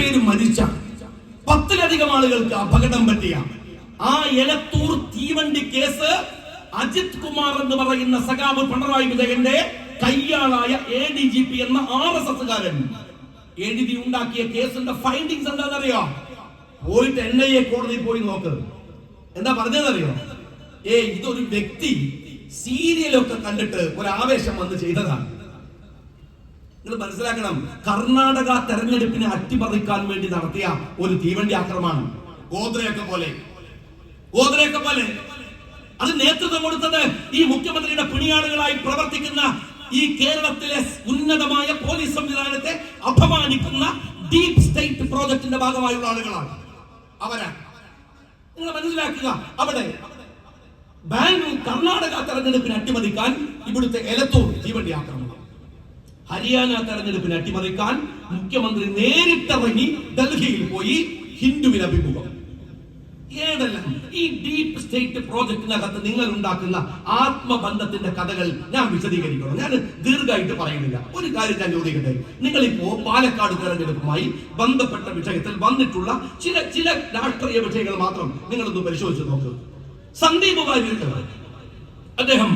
പേര് മരിച്ച, 10-ലധികം ആളുകൾക്ക് അപകടം പറ്റിയ ആ എലത്തൂർ തീവണ്ടി കേസ് അജിത് കുമാർ എന്ന് പറയുന്ന സഖാവ് പിണറായി വിജയന്റെ കയ്യാളായ ADGP എന്ന RSSകാരൻ എഴുതി ഉണ്ടാക്കിയ കേസിന്റെ ഫൈൻഡിങ്സ് എന്താണെന്നറിയോ? പോയിട്ട് NIA കോടതിയിൽ പോയി നോക്ക്. എന്താ പറഞ്ഞതെന്നറിയോ? ഇതൊരു വ്യക്തി സീരിയലൊക്കെ കണ്ടിട്ട് ഒരാവേശം വന്ന് ചെയ്തതാണ്. നിങ്ങൾ മനസ്സിലാക്കണം, കർണാടക തെരഞ്ഞെടുപ്പിനെ അട്ടിമറിക്കാൻ വേണ്ടി നടത്തിയ ഒരു തീവണ്ടി ആക്രമണം. ഗോദ്രയൊക്കെ പോലെ അത് നേതൃത്വം കൊടുത്തത് ഈ മുഖ്യമന്ത്രിയുടെ പിണിയാളുകളായി പ്രവർത്തിക്കുന്ന ഈ കേരളത്തിലെ ഉന്നതമായ പോലീസ് സംവിധാനത്തെ അപമാനിക്കുന്ന ഡീപ് സ്റ്റേറ്റ് പ്രോജക്ടിന്റെ ഭാഗമായുള്ള ആളുകളാണ് അവരാണ്. നിങ്ങൾ മനസ്സിലാക്കുക, അവിടെ ബാംഗ്ലൂർ കർണാടക തെരഞ്ഞെടുപ്പിനെ അട്ടിമറിക്കാൻ ഇവിടുത്തെ എലത്തൂർ തീവണ്ടി ആക്രമണം, ഹരിയാന തെരഞ്ഞെടുപ്പിനെ അട്ടിമറിക്കാൻ മുഖ്യമന്ത്രി നേരിട്ടിറങ്ങി ഡൽഹിയിൽ പോയി ഹിന്ദുവിന് അഭിമുഖം. ഏതെല്ലാം ഈ ഡീപ് സ്റ്റേറ്റ് പ്രോജക്റ്റിനകത്ത് നിങ്ങൾ ഉണ്ടാക്കുന്ന ആത്മബന്ധത്തിന്റെ കഥകൾ ഞാൻ വിശദീകരിക്കണം. ഞാൻ ദീർഘമായിട്ട് പറയുന്നില്ല. ഒരു കാര്യം ഞാൻ ചോദിക്കട്ടെ, നിങ്ങളിപ്പോ പാലക്കാട് തെരഞ്ഞെടുപ്പുമായി ബന്ധപ്പെട്ട വിഷയത്തിൽ വന്നിട്ടുള്ള ചില രാഷ്ട്രീയ വിഷയങ്ങൾ മാത്രം നിങ്ങളൊന്ന് പരിശോധിച്ച് നോക്ക്. സന്ദീപ് വാര്യർ അദ്ദേഹം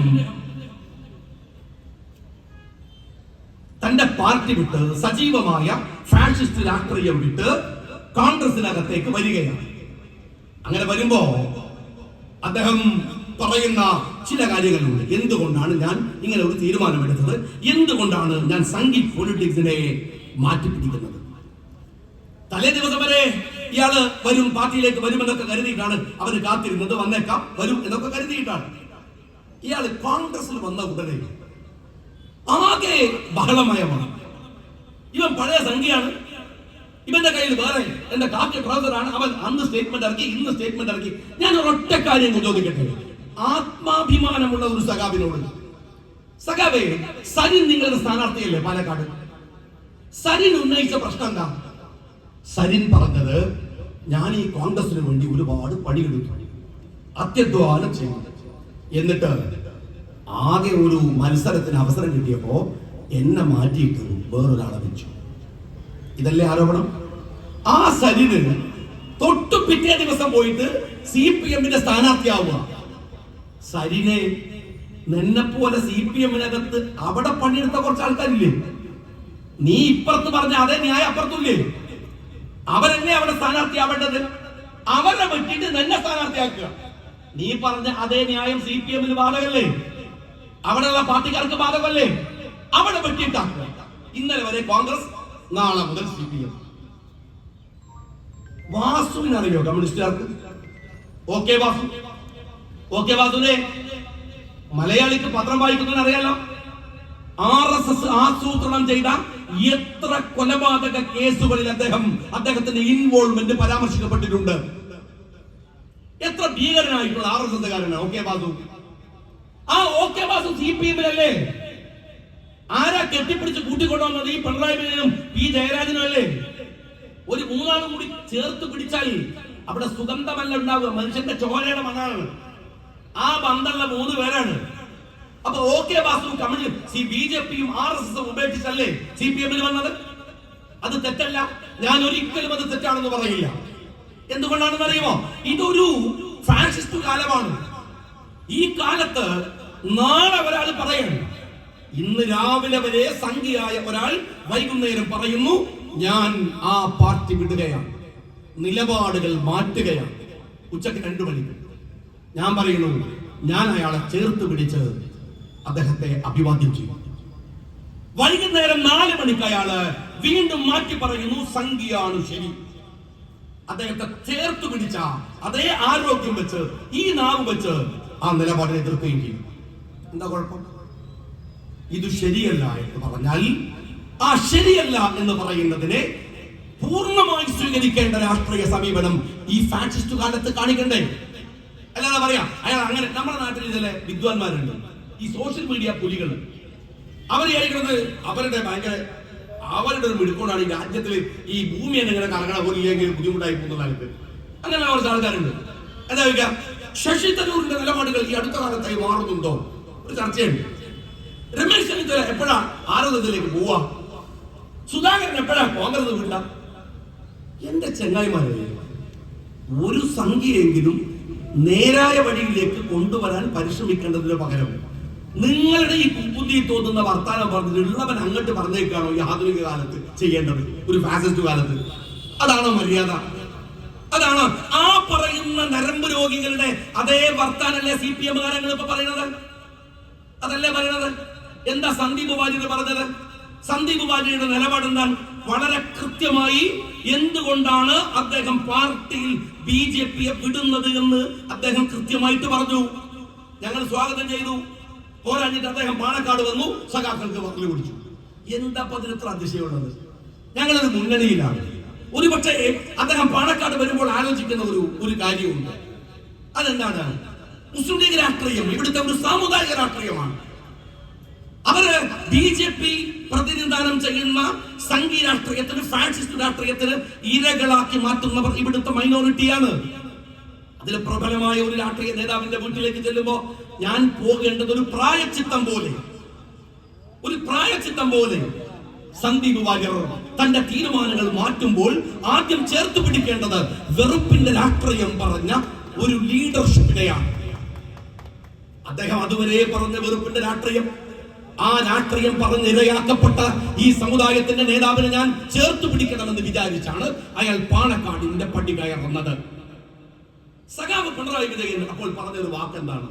തന്റെ പാർട്ടി വിട്ട് സജീവമായ ഫാഷിസ്റ്റ് രാഷ്ട്രീയം വിട്ട് കോൺഗ്രസിനകത്തേക്ക് വരികയാണ്. അങ്ങനെ വരുമ്പോ അദ്ദേഹം പറയുന്ന ചില കാര്യങ്ങളുണ്ട്. എന്തുകൊണ്ടാണ് ഞാൻ ഇങ്ങനെ ഒരു തീരുമാനമെടുത്തത്, എന്തുകൊണ്ടാണ് ഞാൻ സംഗീത് പൊളിറ്റിക്സിനെ മാറ്റിപ്പിടിക്കുന്നത്? തലേ ദിവസം വരെ ഇയാള് വരും, പാർട്ടിയിലേക്ക് വരുമെന്നൊക്കെ കരുതിയിട്ടാണ് അവര് കാത്തിരുന്നത്. വന്നേക്കാം, വരും എന്നൊക്കെ കരുതിയിട്ടാണ്. ഇയാള് കോൺഗ്രസിൽ വന്ന ഉടനെ ആകെ ബഹളമയമാണ്. ഇവൻ പഴയ സംഖ്യയാണ്, ഇവന്റെ കയ്യിൽ വേറെ എന്റെ കാക്കി ട്രൗസറാണ്. അവൻ അന്ന് സ്റ്റേറ്റ്മെന്റ് ഇറക്കി, ഇന്ന് സ്റ്റേറ്റ്മെന്റ് ഇറക്കി. ഞാൻ ഒരൊറ്റ കാര്യം ചോദിക്കട്ടെ, ആത്മാഭിമാനമുള്ള ഒരു സഖാവിനോട്, സഖാവേ, സരിൻ നിങ്ങളുടെ സ്ഥാനാർത്ഥിയല്ലേ പാലക്കാട്? സരിൻ ഉന്നയിച്ച പ്രശ്നം എന്താ? സരിൻ പറഞ്ഞത്, ഞാൻ ഈ കോൺഗ്രസിന് വേണ്ടി ഒരുപാട് പണിയെടുത്തു, അത്യധ്വാനം ചെയ്തു, എന്നിട്ട് ആകെ ഒരു മത്സരത്തിന് അവസരം കിട്ടിയപ്പോ എന്നെ മാറ്റിയിട്ട് വേറൊരാളെ വെച്ചു. ഇതല്ലേ ആരോപണം? ആ സരിന് തൊട്ടു പിറ്റേ ദിവസം പോയിട്ട് CPM-ന്റെ സ്ഥാനാർത്ഥിയാവുക. സരിനെ നിന്നെപ്പോലെ CPM-നകത്ത് അവിടെ പണിയെടുത്ത കുറച്ച് ആൾക്കാരില്ലേ? നീ ഇപ്പുറത്ത് പറഞ്ഞ അതേ ന്യായം അപ്പുറത്തില്ലേ? അവരെന്നെ അവിടെ സ്ഥാനാർത്ഥിയാവേണ്ടത്. അവരെ വെട്ടിട്ട് നിന്നെ സ്ഥാനാർത്ഥിയാക്കുക. നീ പറഞ്ഞ അതേ ന്യായം CPM-ന് ബാധകല്ലേ? അവിടെയുള്ള പാർട്ടിക്കാർക്ക് ബാധകല്ലേ? അവിടെ വെട്ടിയിട്ടാക്കുക. ഇന്നലെ വരെ കോൺഗ്രസ്, നാളെ മുതൽ CPM. വാസുവിനറിയോ കമ്മ്യൂണിസ്റ്റുകാർക്ക്? വാസുവിനെ മലയാളിക്ക് പത്രം വായിക്കുന്നതിന് അറിയാലോ. RSS ആസൂത്രണം ചെയ്ത എത്ര കൊലപാതക കേസുകളിൽ അദ്ദേഹത്തിന്റെ ഇൻവോൾവ്മെന്റ് പരാമർശിക്കപ്പെട്ടിട്ടുണ്ട്. എത്ര ഭീകരനായിട്ടുള്ള RSSകാരനാണ് വാസു. ആ വാസു CPM-ലല്ലേ? ആരാ കെട്ടിപ്പിടിച്ച് കൂട്ടിക്കൊണ്ടുവന്നത്? ഈ പിണറായി വിജയനും P ജയരാജനും അല്ലേ? ഒരു മൂന്നാളും കൂടി ചേർത്ത് പിടിച്ചാൽ അവിടെ സുഗന്ധമല്ല ഉണ്ടാവുക, മനുഷ്യന്റെ ചോരയുടെ മണാണ്. ആ ബന്ധമുള്ള 3 പേരാണ്. അപ്പൊ വാസു കമ്മ്യൂണിസ്റ്റ് BJP-യും RSS-ഉം ഉപേക്ഷിച്ചല്ലേ CPM-ൽ വന്നത്? അത് തെറ്റല്ല. ഞാൻ ഒരിക്കലും അത് തെറ്റാണെന്ന് പറയില്ല. എന്തുകൊണ്ടാണെന്ന് അറിയുമോ? ഇതൊരു ഫാഷിസ്റ്റ് കാലമാണ്. ഈ കാലത്ത് നാളെ ഒരാൾ പറയണം, ഇന്ന് രാവിലെ വരെ സംഖ്യയായ ഒരാൾ വൈകുന്നേരം പറയുന്നു, ഞാൻ ആ പാർട്ടി വിടുകയാണ്, നിലപാടുകൾ മാറ്റുകയാണ്. ഉച്ചക്ക് 2 മണിക്ക് ഞാൻ പറയുന്നു, ഞാൻ അയാളെ ചേർത്ത് പിടിച്ച് അദ്ദേഹത്തെ അഭിവാദ്യം ചെയ്യും. വൈകുന്നേരം 4 മണിക്ക് അയാള് വീണ്ടും മാറ്റി പറയുന്നു, സംഖ്യയാണ് ശരി. അദ്ദേഹത്തെ ചേർത്ത് പിടിച്ച അതേ ആരോഗ്യം വെച്ച്, ഈ നാവ് വെച്ച് ആ നിലപാടിനെ എതിർക്കുകയും ചെയ്യും. എന്താ കുഴപ്പം? ഇത് ശരിയല്ല എന്ന് പറഞ്ഞാൽ ആ ശരിയല്ല എന്ന് പറയുന്നതിനെ പൂർണ്ണമായി സ്വീകരിക്കേണ്ട രാഷ്ട്രീയ സമീപനം ഈ ഫാഷിസ്റ്റ് കാലത്ത് കാണിക്കണ്ടേ? അല്ലാതെ പറയാം അയാൾ അങ്ങനെ. നമ്മുടെ നാട്ടിൽ ചില വിദ്വാൻമാരുണ്ട്, ഈ സോഷ്യൽ മീഡിയ പുലികൾ. അവർ വിചാരിക്കുന്നത് അവരുടെ ഒരു മിടുക്കോടാണ് ഈ രാജ്യത്തിൽ ഈ ഭൂമി എങ്ങനെ കറങ്ങണ പോലെങ്കിൽ ബുദ്ധിമുട്ടായി പോകുന്ന കാലത്ത്. അങ്ങനെ കുറച്ച് ആൾക്കാരുണ്ട്. എന്താ ചോദിക്കാം, ശശി തരൂരിന്റെ നിലപാടുകൾ ഈ അടുത്ത കാലത്തായി മാറുന്നുണ്ടോ? ഒരു ചർച്ചയുണ്ട്. രമേശ് ചെന്നിത്തല എപ്പോഴാ RSSലേക്ക് പോവാ? സുധാകരൻ എപ്പോഴാ കോൺഗ്രസ് വിട? എന്റെ ചെങ്ങായിമാരെ, ഒരു സംഖ്യയെങ്കിലും നേരായ വഴിയിലേക്ക് കൊണ്ടുവരാൻ പരിശ്രമിക്കേണ്ടതിന് പകരം നിങ്ങളുടെ ഈ കുബുദ്ധി തോന്നുന്ന വർത്താനം പറഞ്ഞിട്ട് ഉള്ളവൻ അങ്ങോട്ട് പറഞ്ഞേക്കാണോ ഈ ആധുനിക കാലത്ത് ചെയ്യേണ്ടത്, ഒരു ഫാസിസ്റ്റ് കാലത്ത്? അതാണോ മര്യാദ? അതാണോ ആ പറയുന്ന നരമ്പ് രോഗികളുടെ അതേ വർത്താനല്ലേ CPM കാരങ്ങൾ ഇപ്പൊ പറയുന്നത്? അതല്ലേ പറയുന്നത്? എന്താ സന്ദീപ് വാര്യർ പറഞ്ഞത്? സന്ദീപ് വാര്യരുടെ നിലപാട് എന്താണ്? വളരെ കൃത്യമായി എന്തുകൊണ്ടാണ് അദ്ദേഹം പാർട്ടിയിൽ BJP-യെ വിടുന്നത് എന്ന് അദ്ദേഹം കൃത്യമായിട്ട് പറഞ്ഞു. ഞങ്ങൾ സ്വാഗതം ചെയ്തു. പോരാഞ്ഞിട്ട് അദ്ദേഹം പാണക്കാട് വന്നു, സഖാക്കൾക്ക് വക്കല് പിടിച്ചു. എന്താ അതിനത്ര അതിശയമുള്ളത്? ഞങ്ങളൊരു മുന്നണിയിലാണ്. ഒരുപക്ഷെ അദ്ദേഹം പാണക്കാട് വരുമ്പോൾ ആലോചിക്കുന്ന ഒരു കാര്യമുണ്ട്. അതെന്താണ്? മുസ്ലിം ലീഗ് രാഷ്ട്രീയം ഇവിടുത്തെ ഒരു സാമുദായിക രാഷ്ട്രീയമാണ്. അവര് BJP പ്രതിനിധാനം ചെയ്യുന്ന സംഘീയ രാഷ്ട്രീയത്തിന്, ഫാഷിസ്റ്റ് രാഷ്ട്രീയത്തിന് ഇരകളാക്കി മാറ്റുന്നവർ ഇവിടുത്തെ മൈനോറിറ്റിയാണ്. അതിൽ പ്രബലമായ ഒരു രാഷ്ട്രീയ നേതാവിന്റെ വീട്ടിലേക്ക് ചെല്ലുമ്പോ ഞാൻ പോകേണ്ടത് ഒരു പ്രായച്ചിത്തം പോലെ സന്ദീപ് വാര്യർ തന്റെ തീരുമാനങ്ങൾ മാറ്റുമ്പോൾ ആദ്യം ചേർത്ത് പിടിക്കേണ്ടത് വെറുപ്പിന്റെ രാഷ്ട്രീയം പറഞ്ഞ ഒരു ലീഡർഷിപ്പിനെയാണ്. അദ്ദേഹം അതുവരെ പറഞ്ഞ വെറുപ്പിന്റെ രാഷ്ട്രീയം, ആ രാഷ്ട്രീയം പറഞ്ഞ് ഇരയാക്കപ്പെട്ട ഈ സമുദായത്തിന്റെ നേതാവിനെ ഞാൻ ചേർത്ത് പിടിക്കണമെന്ന് വിചാരിച്ചാണ് അയാൾ പാണക്കാടിന്റെ പടി കയറുന്നത്. സഖാവ് പിണറായി വിജയൻ അപ്പോൾ പറഞ്ഞൊരു വാക്കെന്താണ്?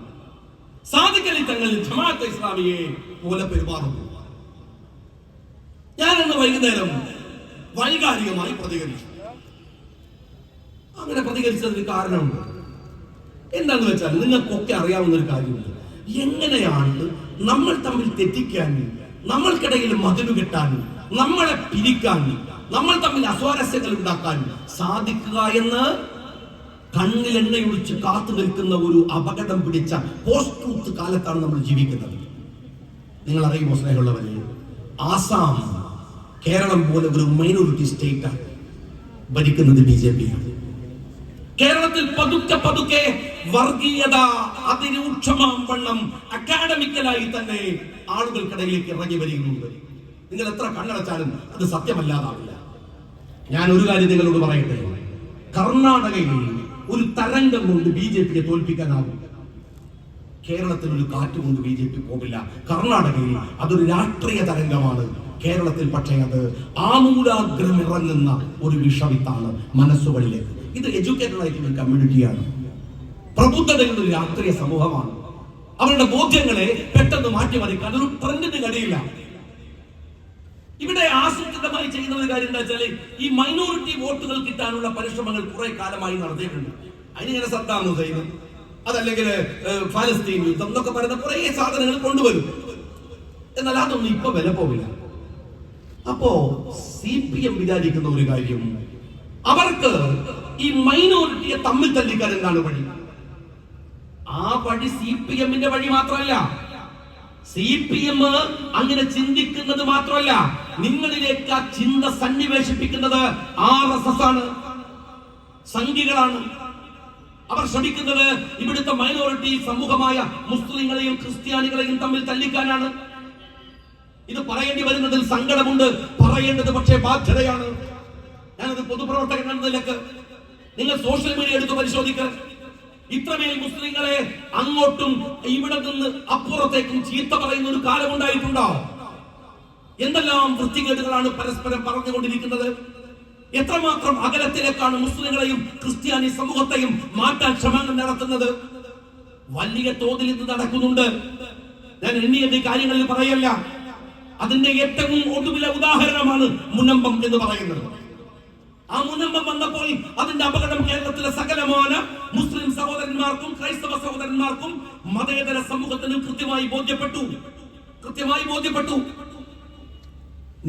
സാദിഖ് അലി തങ്ങൾ ജമാഅത്തെ ഇസ്ലാമിയെ പോലെ പെരുമാറുന്നു. ഞാനന്ന് വൈകുന്നേരം വൈകാരികമായി പ്രതികരിച്ചു. അങ്ങനെ പ്രതികരിച്ചതിന് കാരണമുണ്ട്. എന്താന്ന് വെച്ചാൽ നിങ്ങൾക്കൊക്കെ അറിയാവുന്ന ഒരു കാര്യമുണ്ട്. എങ്ങനെയാണ് നമ്മൾ തമ്മിൽ തെറ്റിക്കാൻ, നമ്മൾക്കിടയിൽ മതിലു കെട്ടാൻ, നമ്മളെ പിരിക്കാൻ, നമ്മൾ തമ്മിൽ അസ്വാരസ്യങ്ങൾ ഉണ്ടാക്കാൻ സാധിക്കുക എന്ന് കണ്ണിൽ എണ്ണയൊഴിച്ച് കാത്തു നിൽക്കുന്ന ഒരു അപകടം പിടിച്ച പോസ്റ്റ് ട്രൂത്ത് കാലത്താണ് നമ്മൾ ജീവിക്കുന്നത്. നിങ്ങൾ അറിയുമോ സ്നേഹമുള്ളവരെ, ആസാം, കേരളം പോലെ ഒരു മൈനോറിറ്റി സ്റ്റേറ്റാണ്. ഭരിക്കുന്നത് BJP ആണ്. കേരളത്തിൽ പതുക്കെ വർഗീയത അതിരൂക്ഷമാം വണ്ണം അക്കാഡമിക്കലായി തന്നെ ആളുകൾക്കിടയിലേക്ക് ഇറങ്ങി വരികയുണ്ട്. നിങ്ങൾ എത്ര കണ്ണടച്ചാലും അത് സത്യമല്ലാതാവില്ല. ഞാൻ ഒരു കാര്യം നിങ്ങളോട് പറയട്ടെ, കർണാടകയിൽ ഒരു തരംഗം കൊണ്ട് BJP-യെ തോൽപ്പിക്കാനാവും. കേരളത്തിൽ ഒരു കാറ്റ് കൊണ്ട് BJP പോകില്ല. കർണാടകയിൽ അതൊരു രാഷ്ട്രീയ തരംഗമാണ്. കേരളത്തിൽ പക്ഷേ അത് ആമൂലാഗ്രം ഇറങ്ങുന്ന ഒരു വിഷവിത്താണ് മനസ്സുകളിലേക്ക്. ഇത് എഡ്യൂക്കേറ്റഡ് ആയിട്ടുള്ള ഒരു കമ്മ്യൂണിറ്റിയാണ്. പ്രബുദ്ധതയുള്ള ഒരു രാഷ്ട്രീയ സമൂഹമാണ്. അവരുടെ ബോധ്യങ്ങളെ പെട്ടെന്ന് മാറ്റിമറിക്കാൻ ഒരു ട്രെൻഡിന് കഴിയില്ല. ഇവിടെ ആസൂത്രിതമായി ചെയ്യുന്ന ഒരു കാര്യം എന്താ വെച്ചാൽ, ഈ മൈനോറിറ്റി വോട്ടുകൾ കിട്ടാനുള്ള പരിശ്രമങ്ങൾ കുറെ കാലമായി നടത്തിയിട്ടുണ്ട്. അതിനിങ്ങനെ സദ്ദാം ഹുസൈൻ, അതല്ലെങ്കിൽ ഫലസ്തീൻ യുദ്ധം എന്നൊക്കെ പറയുന്ന കുറെ സാധനങ്ങൾ കൊണ്ടുവരും. എന്നാൽ അതൊന്നും ഇപ്പൊ വില പോവില്ല. അപ്പോ CPM വിചാരിക്കുന്ന ഒരു കാര്യം, അവർക്ക് ഈ മൈനോറിറ്റിയെ തമ്മിൽ തല്ലിക്കാൻ എന്താണ് വഴി? ആ വഴി CPM-ന്റെ വഴി മാത്രമല്ല. CPM അങ്ങനെ ചിന്തിക്കുന്നത് മാത്രമല്ല, നിങ്ങളിലേക്ക് ആ ചിന്ത സന്നിവേശിപ്പിക്കുന്നത് RSS ആണ്, സംഘികളാണ്. അവർ ശ്രമിക്കുന്നത് ഇവിടുത്തെ മൈനോറിറ്റി സമൂഹമായ മുസ്ലിങ്ങളെയും ക്രിസ്ത്യാനികളെയും തമ്മിൽ തല്ലിക്കാനാണ്. ഇത് പറയേണ്ടി വരുന്നതിൽ സങ്കടമുണ്ട്, പറയേണ്ടത് പക്ഷേ ബാധ്യതയാണ്. ഞാനത് പൊതുപ്രവർത്തകൻ എന്ന നിലക്ക് നിങ്ങൾ സോഷ്യൽ മീഡിയ എടുത്ത് പരിശോധിക്കുക. ഇത്രമേൽ മുസ്ലിങ്ങളെ അങ്ങോട്ടും ഇവിടെ നിന്ന് അപ്പുറത്തേക്കും ചീത്ത പറയുന്ന ഒരു കാലം ഉണ്ടായിട്ടുണ്ടോ? എന്തെല്ലാം വൃത്തികേടുകളാണ് പരസ്പരം പറഞ്ഞുകൊണ്ടിരിക്കുന്നത്. എത്രമാത്രം അകലത്തിലേക്കാണ് മുസ്ലിങ്ങളെയും ക്രിസ്ത്യാനി സമൂഹത്തെയും മാറ്റാൻ ശ്രമങ്ങൾ നടത്തുന്നത്. വലിയ തോതിൽ ഇത് നടക്കുന്നുണ്ട്. ഞാൻ എണ്ണിയ കാര്യങ്ങളിൽ പറയല്ല. അതിന്റെ ഏറ്റവും ഒടുവിലെ ഉദാഹരണമാണ് മുനമ്പം എന്ന് പറയുന്നത്. ആ മുനമ്പം വന്നപ്പോൾ അതിന്റെ അപകടം കേരളത്തിലെ സകലമായ മുസ്ലിം സഹോദരന്മാർക്കും ക്രൈസ്തവ സഹോദരന്മാർക്കും മതേതര സമൂഹത്തിനും കൃത്യമായി ബോധ്യപ്പെട്ടു.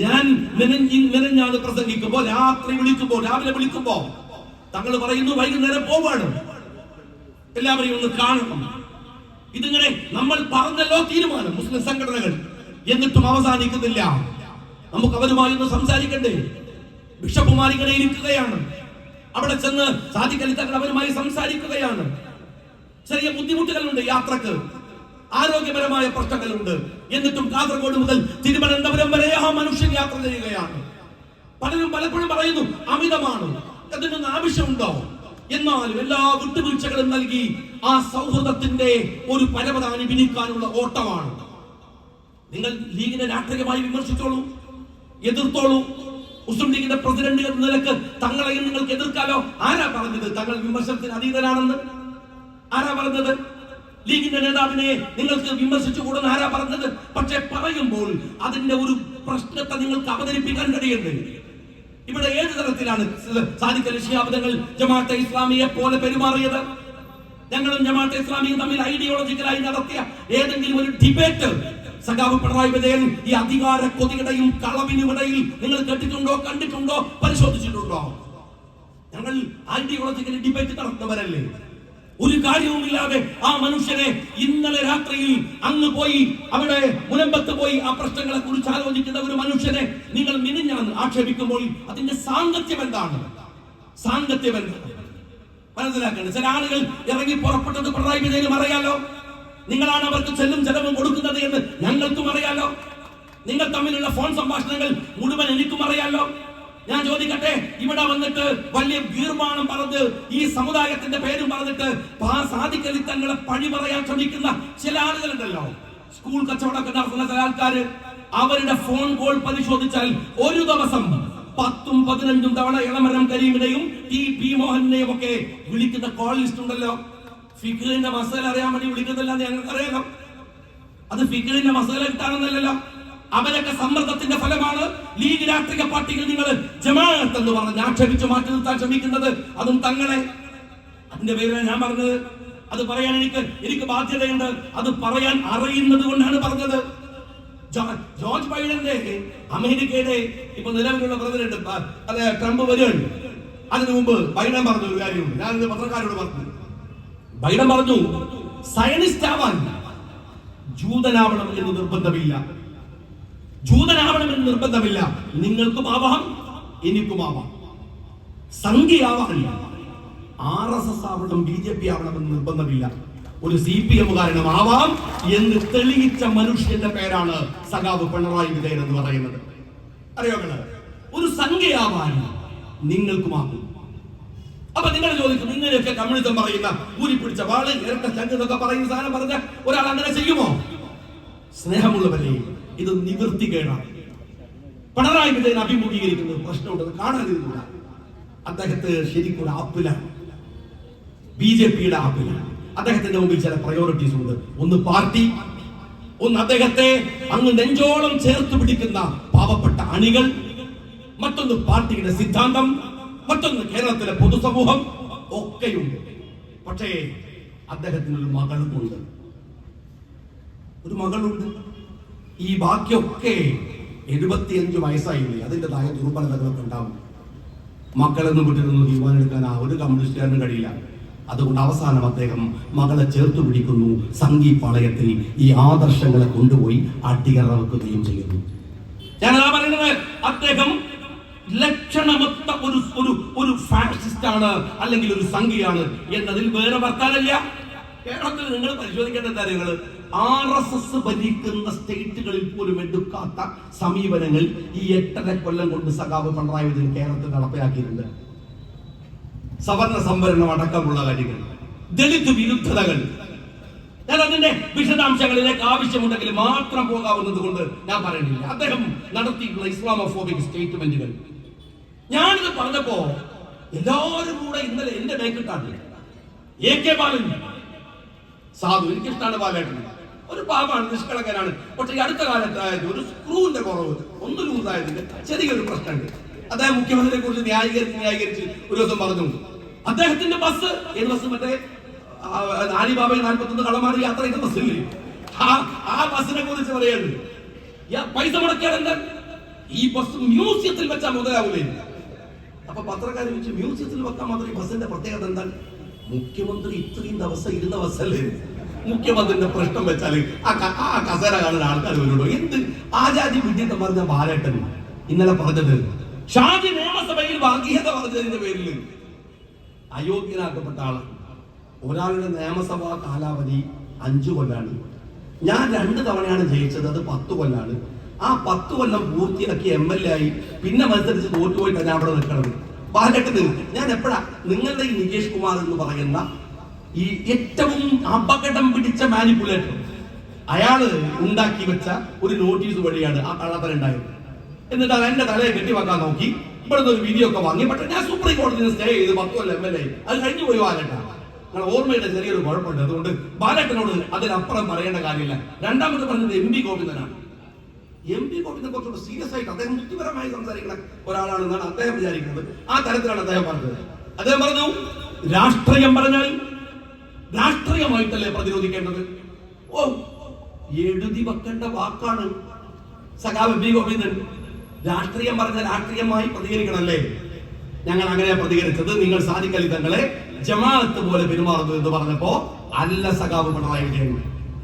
ഞാൻ മെനഞ്ഞാണ് പ്രസംഗിക്കുമ്പോ, രാവിലെ വിളിക്കുമ്പോ തങ്ങൾ പറയുന്നു വൈകുന്നേരം പോവാണ്, എല്ലാവരെയും ഒന്ന് കാണണം. ഇതിങ്ങനെ നമ്മൾ പറഞ്ഞല്ലോ തീരുമാനം മുസ്ലിം സംഘടനകൾ, എന്നിട്ടും അവസാനിക്കുന്നില്ല. നമുക്ക് അവരുമായി ഒന്ന് സംസാരിക്കണ്ടേ? ബിഷപ്പുമാർ ഇങ്ങനെ ഇരിക്കുകയാണ്. അവിടെ ചെന്ന് സാദിഖ് അലി തങ്ങൾ അവരുമായി സംസാരിക്കുകയാണ്. ചെറിയ ബുദ്ധിമുട്ടുകളുണ്ട്, യാത്രക്ക് ആരോഗ്യപരമായ പ്രശ്നങ്ങളുണ്ട്. എന്നിട്ടും കാസർഗോഡ് മുതൽ തിരുവനന്തപുരം വരെ ആ മനുഷ്യൻ യാത്ര ചെയ്യുകയാണ്. പലപ്പോഴും പറയുന്നു അമിതമാണ്. അതിനൊന്നും ആവശ്യമുണ്ടോ? എന്നാലും എല്ലാ വിട്ടുവീഴ്ചകളും നൽകി ആ സൗഹൃദത്തിന്റെ ഒരു പരവതാനി വിനിക്കാനുള്ള ഓട്ടമാണ്. നിങ്ങൾ ലീഗിനെ രാഷ്ട്രീയമായി വിമർശിച്ചോളൂ, എതിർത്തോളൂ. മുസ്ലിം ലീഗിന്റെ പ്രസിഡന്റ് എന്ന നിലക്ക് തങ്ങളെയും നിങ്ങൾക്ക് എതിർക്കാലോ. ആരാ പറഞ്ഞത് തങ്ങൾ വിമർശനത്തിന് അതീതനാണെന്ന്? ആരാ പറഞ്ഞത്? ലീഗിന്റെ നേതാവിനെ നിങ്ങൾക്ക് വിമർശിച്ചുകൂടുന്ന ആരാ പറഞ്ഞത്? പക്ഷെ പറയുമ്പോൾ അതിന്റെ ഒരു പ്രശ്നത്തെ നിങ്ങൾക്ക് അവതരിപ്പിക്കാൻ കഴിയുന്നത്. ഇവിടെ ഏത് തരത്തിലാണ് സാദിഖ് അലി ശിഹാബ് തങ്ങൾ ജമാഅത്തെ ഇസ്ലാമിയെ പോലെ പെരുമാറിയത്? ഞങ്ങളും ജമാഅത്തെ ഇസ്ലാമിയും തമ്മിൽ ഐഡിയോളജിക്കലായി നടത്തിയ ഏതെങ്കിലും ഒരു ഡിബേറ്റ് സഖാവ് പിണറായി വിജയൻ ഈ അധികാര കൊതിയുടെയും കളവിനുമിടയിൽ നിങ്ങൾ കേട്ടിട്ടുണ്ടോ, കണ്ടിട്ടുണ്ടോ, പരിശോധിച്ചിട്ടുണ്ടോ? ഞങ്ങൾ ഐഡിയോളജിക്കൽ ഡിബേറ്റ് നടത്തുന്നവരല്ലേ? ഒരു കാര്യവുമില്ലാതെ ആ മനുഷ്യനെ ഇന്നലെ രാത്രിയിൽ അങ്ങ് പോയി അവിടെ മുനമ്പത്ത് പോയി ആ പ്രശ്നങ്ങളെ കുറിച്ച് ആലോചിക്കുന്ന ഒരു മനുഷ്യനെ നിങ്ങൾ മിനിഞ്ഞാന്ന് ആക്ഷേപിക്കുമ്പോൾ അതിന്റെ സാങ്കത്യം എന്താണ്? സാങ്കത്യം എന്താണ് മനസ്സിലാക്കേണ്ടത്. ചില ആളുകൾ ഇറങ്ങി പുറപ്പെട്ടത് പിണറായി വിജയനും അറിയാലോ. നിങ്ങളാണ് അവർക്ക് ചെല്ലും ചെലവും കൊടുക്കുന്നത് എന്ന് ഞങ്ങൾക്കും അറിയാലോ. നിങ്ങൾ തമ്മിലുള്ള ഫോൺ സംഭാഷണങ്ങൾ മുഴുവൻ എനിക്കും അറിയാലോ. ഞാൻ ചോദിക്കട്ടെ, ഇവിടെ വന്നിട്ട് വലിയ ഗീർമാണം പറഞ്ഞ് ഈ സമുദായത്തിന്റെ പേരും പറഞ്ഞിട്ട് സാദിഖ് അലി തങ്ങളെ പഴി പറയാൻ ശ്രമിക്കുന്ന ചില ആളുകളുണ്ടല്ലോ, സ്കൂൾ കച്ചവടമൊക്കെ നടത്തുന്ന ചില ആൾക്കാര്. അവരുടെ ഫോൺ കോൾ പരിശോധിച്ചാൽ ഒരു ദിവസം 10ഉം 15ഉം തവണ ഇളമരം കരീമിനെയും TP മോഹനെയും ഒക്കെ വിളിക്കുന്ന കോൾ ലിസ്റ്റ് ഉണ്ടല്ലോ. ഫിഖിന്റെ മസാല അറിയാൻ വേണ്ടി വിളിക്കുന്നില്ല ഞങ്ങൾക്ക് അറിയാലോ. അത് ഫിഖിന്റെ മസാല കിട്ടാണെന്നല്ലല്ലോ. അവരൊക്കെ സമ്മർദ്ദത്തിന്റെ ഫലമാണ് ലീഗ് രാഷ്ട്രീയ പാർട്ടികൾ നിങ്ങൾ ജമാഅത്ത് എന്ന് പറഞ്ഞ് ആക്ഷേപിച്ച് മാറ്റി നിർത്താൻ ശ്രമിക്കുന്നത്. അതും തങ്ങളെ. അതിന്റെ പേരിലാണ് ഞാൻ പറഞ്ഞത്. അത് പറയാൻ എനിക്ക് ബാധ്യതയുണ്ട്. അത് പറയാൻ അറിയുന്നത് കൊണ്ടാണ് പറഞ്ഞത്. ജോർജ് ബൈഡന്റെ അമേരിക്കയുടെ ഇപ്പൊ നിലവിലുള്ള പ്രസിഡന്റ് അതെ ട്രംപ് വരികയാണ്. അതിനു മുമ്പ് ബൈഡൻ പറഞ്ഞ ഒരു കാര്യമുണ്ട്. ഞാൻ പത്രക്കാരോട് പറഞ്ഞു. ബൈഡൻ പറഞ്ഞു, സയനിസ്റ്റ് ആവാൻ ജൂതനാവണം എന്ന് നിർബന്ധമില്ല. ജൂതനാവണമെന്ന് നിർബന്ധമില്ല. നിങ്ങൾക്കും ആവാം, എനിക്കും ആവാം. സംഘിയാവാൻ RSS ആവണം, BJP ആവണമെന്ന് നിർബന്ധമില്ല. ഒരു CPM കാരണം ആവാം എന്ന് തെളിയിച്ച മനുഷ്യന്റെ പേരാണ് സഖാവ് പിണറായി വിജയൻ എന്ന് പറയുന്നത്. അറിയോ? ഒരു സംഘിയാവാൻ നിങ്ങൾക്കുമാകും. അപ്പൊ നിങ്ങൾ ചോദിക്കും, ഇങ്ങനെയൊക്കെ കമ്മ്യൂണിസം പറയുന്ന ഊരിപ്പിടിച്ച വാള് ഇരട്ട ചങ്കെന്നൊക്കെ പറയുന്ന സാധനം പറഞ്ഞ ഒരാൾ അങ്ങനെ ചെയ്യുമോ? സ്നേഹമുള്ളവരെ, ഇത് നിവൃത്തികേടാണ്. പിണറായി വിജയൻ അഭിമുഖീകരിക്കുന്നത് പ്രശ്നമുണ്ടെന്ന് കാണാതിരുന്നില്ല. അദ്ദേഹത്തെ ശരിക്കും ആപ്പിലാണ്, BJPയുടെ ആപ്പിലാണ്. അദ്ദേഹത്തിന്റെ മുമ്പിൽ ചില പ്രയോറിറ്റീസ് ഉണ്ട്. ഒന്ന് പാർട്ടി, ഒന്ന് അദ്ദേഹത്തെ അങ്ങ് നെഞ്ചോളം ചേർത്ത് പിടിക്കുന്ന പാവപ്പെട്ട അണികൾ, മറ്റൊന്ന് പാർട്ടിയുടെ സിദ്ധാന്തം, മറ്റൊന്ന് കേരളത്തിലെ പൊതുസമൂഹം ഒക്കെയുണ്ട്. പക്ഷേ അദ്ദേഹത്തിന് ഒരു മകളുണ്ട്. ഒരു മകളുണ്ട്. ഈ ബാക്കിയൊക്കെ 75 വയസ്സായില്ലേ, അതിൻ്റെതായ ദുർബലതകളൊക്കെ ഉണ്ടാവും. മക്കളെന്നും വിട്ടിരുന്നു തീരുമാനമെടുക്കാൻ ആ ഒരു കമ്മ്യൂണിസ്റ്റുകാരനും കഴിയില്ല. അതുകൊണ്ട് അവസാനം അദ്ദേഹം മകളെ ചേർത്ത് പിടിക്കുന്നു. സംഘി പാളയത്തിൽ ഈ ആദർശങ്ങളെ കൊണ്ടുപോയി അടിയറ വെക്കുകയും ചെയ്യുന്നു. ഞാനതാ പറയുന്നത്, അദ്ദേഹം ലക്ഷണമൊത്ത ഒരു ഫാഷിസ്റ്റ് ആണ്, അല്ലെങ്കിൽ ഒരു സംഘിയാണ് എന്നതിൽ വേറെ വർത്താനല്ല. കേരളത്തിൽ നിങ്ങൾ പരിശോധിക്കേണ്ട കാര്യങ്ങൾ RSS ഭരിക്കുന്ന സ്റ്റേറ്റുകളിൽ പോലും എടുക്കാത്ത സമീപനങ്ങൾ ഈ 8.5 കൊല്ലം കൊണ്ട് സഖാവ് പിണറായി വിജയൻ കേരളത്തിൽ നടപ്പിലാക്കിയിട്ടുണ്ട്. സവർണ സംവരണം അടക്കമുള്ള കാര്യങ്ങൾ, ദളിത് വിരുദ്ധതകൾ. ഞാൻ അതിന്റെ വിശദാംശങ്ങളിലേക്ക് ആവശ്യമുണ്ടെങ്കിൽ മാത്രം പോകാവുന്നത് കൊണ്ട് ഞാൻ പറയുന്നില്ല. അദ്ദേഹം നടത്തിയിട്ടുള്ള ഇസ്ലാമോഫോബിക് സ്റ്റേറ്റ്മെന്റുകൾ ഞാനിത് പറഞ്ഞപ്പോ എല്ലാവരും കൂടെ ഇന്നലെ എന്റെ ബേക്കിട്ടാണ്. AK ബാലൻ സാധു, എനിക്കിഷ്ടാണ് ബാലേട്ടൻ, ഒരു പാപാണ്, നിഷ്കളങ്കനാണ്. പക്ഷെ ഈ അടുത്ത കാലത്തായത് ഒരു സ്ക്രൂവിന്റെ കുറവ്, ഒന്ന് ലൂസായതിന്റെ ചെറിയൊരു പ്രശ്നമുണ്ട്. അദ്ദേഹം മുഖ്യമന്ത്രിയെ കുറിച്ച് ന്യായീകരിച്ച് ഒരു ദിവസം പറഞ്ഞു, അദ്ദേഹത്തിന്റെ ബസ്, ഏത് ബസ്, മറ്റേ ആലിബാബയിൽ 41 കള്ളന്മാർ യാത്ര ചെയ്ത ബസ്സില്ലേ, ആ ബസ്സിനെ കുറിച്ച് പറയുന്നത്. പൈസ മുടക്കിയാൽ എന്താ, ഈ ബസ് മ്യൂസിയത്തിൽ വെച്ചാൽ മുതലാവൂലേ? അപ്പൊ പത്രക്കാർ വെച്ച് മ്യൂസിയത്തിൽ വെക്കാൻ മാത്രം ഈ ബസ്സിന്റെ പ്രത്യേകത എന്താണ്? മുഖ്യമന്ത്രി ഇത്രയും ദിവസം ഇരുന്ന ബസ്സല്ലേ, മുഖ്യമന്ത്രിന്റെ പ്രശ്നം വെച്ചാൽ ആ കസേര കാണുന്ന ആൾക്കാർ വരുള്ളൂ. എന്ത് ആചാര്യ വിദ്യത്തെ പറഞ്ഞ ബാലേട്ടൻ ഇന്നലെ പറഞ്ഞത്, ഷാജി നിയമസഭയിൽ വർഗീയത പറഞ്ഞതിന്റെ പേരിൽ അയോഗ്യനാക്കപ്പെട്ട ആളാണ്. ഒരാളുടെ നിയമസഭാ കാലാവധി 5 കൊല്ലാണ്. ഞാൻ 2 തവണയാണ് ജയിച്ചത്, അത് 10 കൊല്ലാണ്. ആ 10 കൊല്ലം പൂർത്തിയാക്കി MLA ആയി പിന്നെ മത്സരിച്ച് തോറ്റുപോയിട്ടാണ് ഞാൻ അവിടെ നിൽക്കുന്നത്. ബാലഘട്ടത്തിൽ ഞാൻ എപ്പോഴാ നിങ്ങളുടെ ഈ നികേഷ് കുമാർ എന്ന് പറയുന്ന ഈ ഏറ്റവും അപകടം പിടിച്ച മാനിപ്പുലേറ്റർ അയാള് ഉണ്ടാക്കി വെച്ച ഒരു നോട്ടീസ് വഴിയാണ് ആ കള്ളത്തരം ഉണ്ടായത്. എന്നിട്ട് അത് എന്റെ തലയെ കെട്ടിവെക്കാൻ നോക്കി ഇവിടുന്ന് ഒരു വീഡിയോ ഒക്കെ വാങ്ങി. പക്ഷെ ഞാൻ സുപ്രീം കോടതിയിൽ സ്റ്റേ ചെയ്ത് 10 കൊല്ലം MLA അത് കഴിഞ്ഞു പോയി. ബാലഘട്ട നിങ്ങളുടെ ഓർമ്മയുടെ ചെറിയൊരു കുഴപ്പമുണ്ട്. അതുകൊണ്ട് ബാലഘട്ടനോട് അതിനപ്പുറം പറയേണ്ട കാര്യമില്ല. രണ്ടാമത് പറഞ്ഞത് MP ഗോവിന്ദനാണ്. MP ഗോവിന്ദൻ കുറച്ചുകൂടെ സീരിയസ് ആയിട്ട് അദ്ദേഹം ബുദ്ധിപരമായി സംസാരിക്കുന്ന ഒരാളാണെന്നാണ് അദ്ദേഹം വിചാരിക്കുന്നത്. ആ തരത്തിലാണ് അദ്ദേഹം പറഞ്ഞത്. അദ്ദേഹം പറഞ്ഞു, രാഷ്ട്രീയം പറഞ്ഞാൽ രാഷ്ട്രീയമായിട്ടല്ലേ പ്രതിരോധിക്കേണ്ടത്. ഓ, എഴുതി വെക്കേണ്ട വാക്കാണ് സഖാവ് MP ഗോവിന്ദൻ. രാഷ്ട്രീയം പറഞ്ഞ രാഷ്ട്രീയമായി പ്രതികരിക്കണമല്ലേ? ഞങ്ങൾ അങ്ങനെ പ്രതികരിച്ചത്. നിങ്ങൾ സാദിഖ് അലി തങ്ങളെ ജമാഅത്ത് പോലെ പെരുമാറുന്നു എന്ന് പറഞ്ഞപ്പോ അല്ല സഖാവ് പിണറായി വിജയൻ,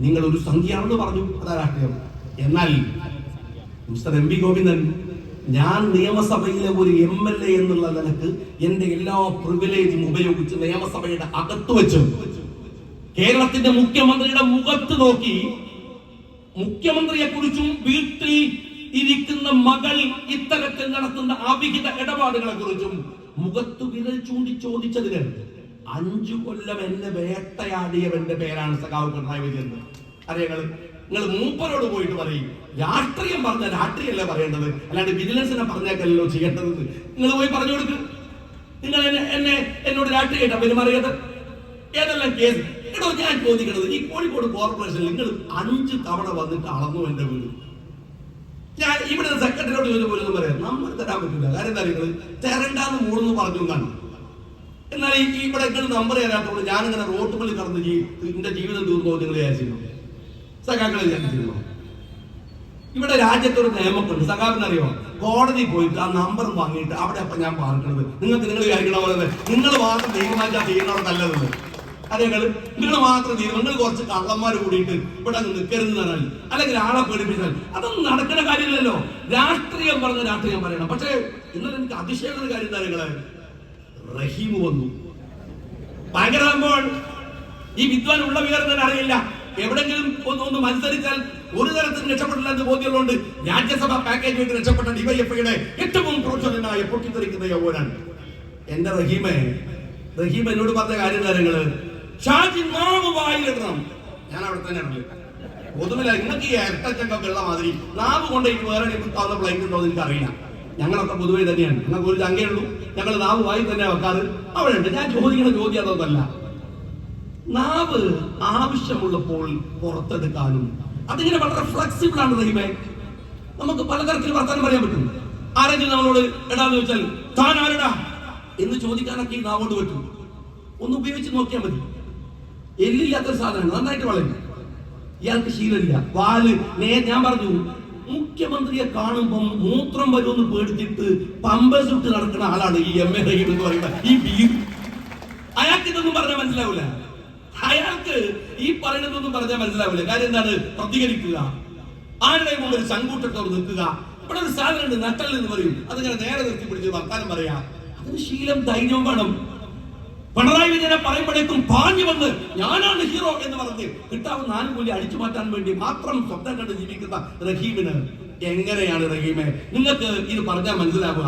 നിങ്ങൾ ഒരു സംഖ്യയാണെന്ന് പറഞ്ഞു. അതാ രാഷ്ട്രീയം. എന്നാൽ മിസ്റ്റർ MP ഗോവിന്ദൻ, ഞാൻ നിയമസഭയിലെ ഒരു MLA എന്നുള്ള നിലക്ക് എന്റെ എല്ലാ പ്രിവിലേജും ഉപയോഗിച്ച് നിയമസഭയുടെ അകത്ത് വെച്ച് കേരളത്തിന്റെ മുഖ്യമന്ത്രിയുടെ മുഖത്ത് നോക്കി മുഖ്യമന്ത്രിയെ കുറിച്ചും വീട്ടിൽ ഇരിക്കുന്ന മകൾ ഇത്തരത്തിൽ നടത്തുന്ന അവിഹിത ഇടപാടുകളെ കുറിച്ചും മുഖത്ത് വിരൽ ചൂണ്ടി ചോദിച്ചതിന് 5 കൊല്ലം എന്നെ വേട്ടയാടിയവന്റെ പേരാണ് സഖാവ് പിണറായി വിജയൻ. അറിയാം, നിങ്ങൾ മൂപ്പരോട് പോയിട്ട് പറയും രാഷ്ട്രീയം പറഞ്ഞ രാഷ്ട്രീയല്ലേ പറയേണ്ടത്, അല്ലാണ്ട് വിജിലൻസിനെ പറഞ്ഞേക്കല്ലോ ചെയ്യേണ്ടത്. നിങ്ങൾ പോയി പറഞ്ഞു കൊടുക്ക്. നിങ്ങൾ എന്നോട് രാഷ്ട്രീയമായിട്ടാ പെരുമാറിയത്. ഏതെല്ലാം കേസ് എടോ ഞാൻ ചോദിക്കണത്, ഈ കോഴിക്കോട് കോർപ്പറേഷനിൽ നിങ്ങൾ 5 തവണ വന്നിട്ട് അളന്നു എന്റെ വീട്. ഞാൻ ഇവിടെ സെക്രട്ടറിയോട് ചോദിച്ച പോലും പറയാം നമ്മൾ തരാൻ പറ്റില്ല. കാര്യം എന്താ, നിങ്ങൾ തരണ്ടാന്ന് മൂന്ന് പറഞ്ഞു എന്നാണ്. എന്നാൽ ഇവിടെ നിങ്ങൾ നമ്പർ തരാത്തോണ്ട് ഞാനിങ്ങനെ റോട്ടുകളിൽ കടന്ന് എന്റെ ജീവിതം തീർന്നോ നിങ്ങൾ വിചാരിച്ചിരുന്നു? സഖാക്കളെ വിചാരിച്ചിരുന്നു? ഇവിടെ രാജ്യത്തൊരു നിയമമുണ്ട്, സഖാവിനറിയോ? കോടതി പോയിട്ട് ആ നമ്പർ വാങ്ങിയിട്ട് അവിടെ അപ്പൊ ഞാൻ പാർക്കണത്. നിങ്ങൾ വിചാരിക്കണ പോലെ നിങ്ങൾ മാത്രം തീരുമാനിച്ചാൽ തീരുന്നവർക്ക് അതേ നിങ്ങൾ മാത്രം തീരുമാനം. നിങ്ങൾ കുറച്ച് കള്ളന്മാർ കൂടിയിട്ട് ഇവിടെ നിൽക്കരുത് പറഞ്ഞാൽ, അല്ലെങ്കിൽ ആളെ പേടിപ്പിച്ചാൽ അതൊന്നും നടക്കുന്ന കാര്യമില്ലല്ലോ. രാഷ്ട്രീയം പറഞ്ഞ രാഷ്ട്രീയം പറയണം. പക്ഷേ ഇന്നലെ എനിക്ക് അതിശയമുള്ള കാര്യം എന്താ, നിങ്ങളെ റഹീം വന്നു ഭയങ്കരമാകുമ്പോൾ ഈ വിദ്വാൻ ഉള്ള വിവരം തന്നെ അറിയില്ല. എവിടെങ്കിലും ഒന്ന് മത്സരിച്ചാൽ ഒരു തരത്തിലും രക്ഷപ്പെട്ടില്ല എന്ന് ബോധ്യമുള്ളതുകൊണ്ട് രാജ്യസഭ പാക്കേജ് വേണ്ടി രക്ഷപ്പെട്ട ഡിവൈഎഫ്ഐയുടെ ഏറ്റവും പ്രോത്സാഹനായ പൊട്ടിത്തെറിക്കുന്ന യൗവനാണ് എന്റെ റഹീമെ. റഹീം എന്നോട് പറഞ്ഞ കാര്യങ്ങള് ഷാജി നാവ് വായിലിടണം. ഞാൻ അവിടെ തന്നെ ഉണ്ട്. പൊതുവില്ല നിങ്ങൾക്ക് ഈ ഇരട്ടച്ചൊക്കെ ഉള്ള മാതിരി നാവ് കൊണ്ട് എനിക്ക് വേറെ കുത്താവുന്ന ഫ്ലൈറ്റ് ഉണ്ടോ എന്ന് എനിക്ക് അറിയാം. ഞങ്ങളൊക്കെ പൊതുവെ തന്നെയാണ്. ഞങ്ങൾക്ക് ഒരു ചങ്കയുള്ളൂ. ഞങ്ങൾ നാവ് വായി തന്നെ വെക്കാറ്. അവിടെ ഉണ്ട്. ഞാൻ ചോദിക്കുന്ന ചോദ്യം അതൊന്നല്ല. നാവ് ആവശ്യമുള്ളപ്പോൾ പുറത്തെടുക്കാനും അതിങ്ങനെ വളരെ ഫ്ലെക്സിബിൾ ആണ് റഹീമേ. നമുക്ക് പലതരത്തിൽ വർത്താനം പറയാൻ പറ്റും. ആരെങ്കിലും നമ്മളോട് എടാന്ന് ചോദിച്ചാൽ താൻ ആരടാ എന്ന് ചോദിക്കാനൊക്കെ ഈ നാവോട് പറ്റും. ഒന്ന് ഉപയോഗിച്ച് നോക്കിയാൽ മതി. എല്ലില്ലാത്തൊരു സാധനമാണ്, നന്നായിട്ട് വളരും. ഇയാൾക്ക് ശീലമില്ല. വാല് ഞാൻ പറഞ്ഞു, മുഖ്യമന്ത്രിയെ കാണുമ്പം മൂത്രം വരുമെന്ന് പേടിച്ചിട്ട് പമ്പേഴ്സ് ഇട്ട് നടക്കുന്ന ആളാണ് ഈ MA റഹീം എന്ന് പറയുന്ന ഈ ബീർ. അയാൾക്ക് ഇതൊന്നും പറഞ്ഞാൽ മനസ്സിലാവില്ല. അയാൾക്ക് ഈ പറയുന്നതൊന്നും പറഞ്ഞാൽ മനസ്സിലാവില്ല. കാര്യം എന്താണ്? പ്രതികരിക്കുക, ആരുടെ മുമ്പ് ഒരു ചങ്കൂട്ടത്തോട് നിൽക്കുക. ഇവിടെ ഒരു സാധനം ഉണ്ട് നട്ടൽ എന്ന് പറയും, അതിങ്ങനെ നേരെ നിർത്തി പിടിച്ച് വർത്താനം പറയാ. അതിന് ശീലം ധൈര്യവും വേണം. പിണറായി വിജയനെ പറയുമ്പോഴേക്കും പാഞ്ഞു വന്ന് ഞാനാണ് ഹീറോ എന്ന് പറഞ്ഞ് കിട്ടാവുന്ന ആനുകൂല്യം അടിച്ചു മാറ്റാൻ വേണ്ടി മാത്രം സ്വപ്നം കണ്ട് ജീവിക്കുന്ന റഹീമിന് എങ്ങനെയാണ് റഹീമെ നിങ്ങൾക്ക് ഇത് പറഞ്ഞാൽ മനസ്സിലാവുക?